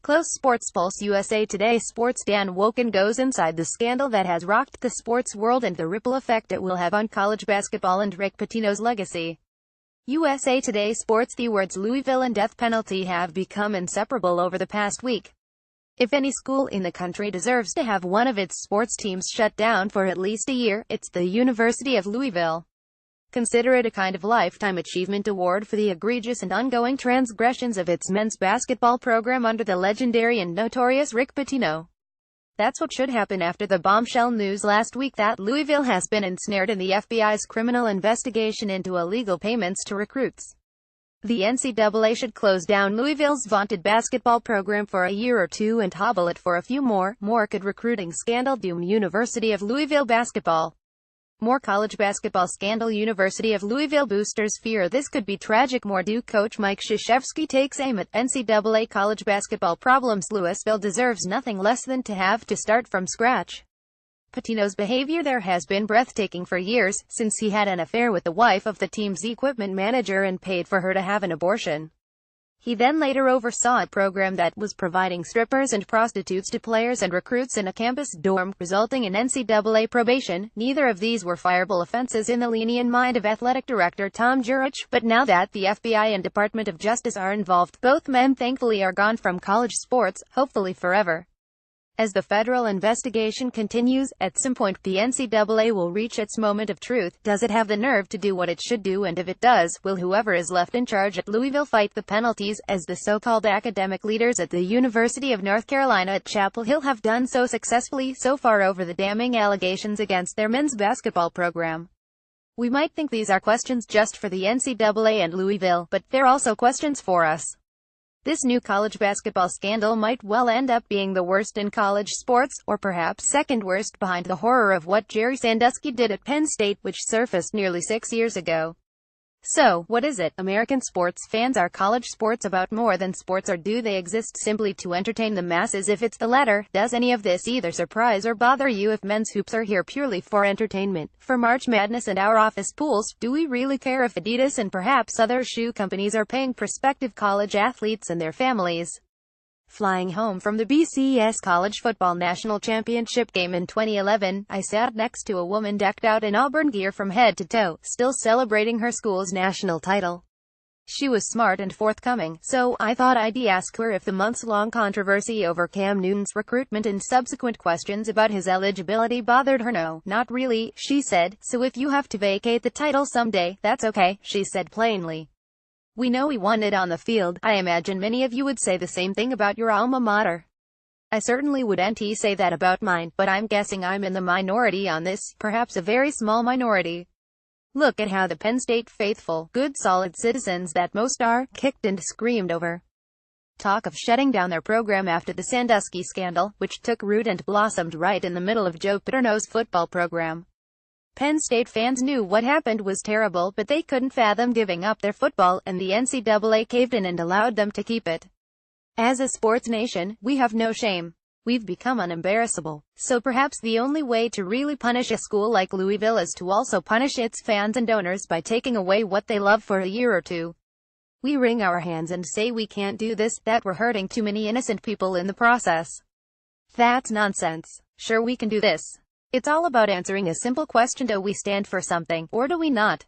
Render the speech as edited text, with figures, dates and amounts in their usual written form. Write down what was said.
Close SportsPulse USA Today Sports Dan Wolken goes inside the scandal that has rocked the sports world and the ripple effect it will have on college basketball and Rick Pitino's legacy. USA Today Sports. The words Louisville and death penalty have become inseparable over the past week. If any school in the country deserves to have one of its sports teams shut down for at least a year, it's the University of Louisville. Consider it a kind of lifetime achievement award for the egregious and ongoing transgressions of its men's basketball program under the legendary and notorious Rick Pitino. That's what should happen after the bombshell news last week that Louisville has been ensnared in the FBI's criminal investigation into illegal payments to recruits. The NCAA should close down Louisville's vaunted basketball program for a year or two and hobble it for a few more. Could recruiting scandal doom University of Louisville basketball? More college basketball scandal. University of Louisville boosters fear this could be tragic. More Duke coach Mike Krzyzewski takes aim at NCAA college basketball problems. Louisville deserves nothing less than to have to start from scratch. Pitino's behavior there has been breathtaking for years, since he had an affair with the wife of the team's equipment manager and paid for her to have an abortion. He then later oversaw a program that was providing strippers and prostitutes to players and recruits in a campus dorm, resulting in NCAA probation. Neither of these were fireable offenses in the lenient mind of athletic director Tom Jurich, but now that the FBI and Department of Justice are involved, both men thankfully are gone from college sports, hopefully forever. As the federal investigation continues, at some point the NCAA will reach its moment of truth. Does it have the nerve to do what it should do, and if it does, will whoever is left in charge at Louisville fight the penalties, as the so-called academic leaders at the University of North Carolina at Chapel Hill have done so successfully so far over the damning allegations against their men's basketball program? We might think these are questions just for the NCAA and Louisville, but they're also questions for us. This new college basketball scandal might well end up being the worst in college sports, or perhaps second worst behind the horror of what Jerry Sandusky did at Penn State, which surfaced nearly 6 years ago. So, what is it, American sports fans? Are college sports about more than sports, or do they exist simply to entertain the masses? If it's the latter, does any of this either surprise or bother you? If men's hoops are here purely for entertainment, for March Madness and our office pools, do we really care if Adidas and perhaps other shoe companies are paying prospective college athletes and their families? Flying home from the BCS College Football National Championship game in 2011, I sat next to a woman decked out in Auburn gear from head to toe, still celebrating her school's national title. She was smart and forthcoming, so I thought I'd ask her if the months-long controversy over Cam Newton's recruitment and subsequent questions about his eligibility bothered her. No, not really, she said. So if you have to vacate the title someday, that's okay, she said plainly. We know we won it on the field. I imagine many of you would say the same thing about your alma mater. I certainly wouldn't say that about mine, but I'm guessing I'm in the minority on this, perhaps a very small minority. Look at how the Penn State faithful, good solid citizens that most are, kicked and screamed over talk of shutting down their program after the Sandusky scandal, which took root and blossomed right in the middle of Joe Paterno's football program. Penn State fans knew what happened was terrible, but they couldn't fathom giving up their football, and the NCAA caved in and allowed them to keep it. As a sports nation, we have no shame. We've become unembarrassable. So perhaps the only way to really punish a school like Louisville is to also punish its fans and donors by taking away what they love for a year or two. We wring our hands and say we can't do this, that we're hurting too many innocent people in the process. That's nonsense. Sure, we can do this. It's all about answering a simple question: do we stand for something, or do we not?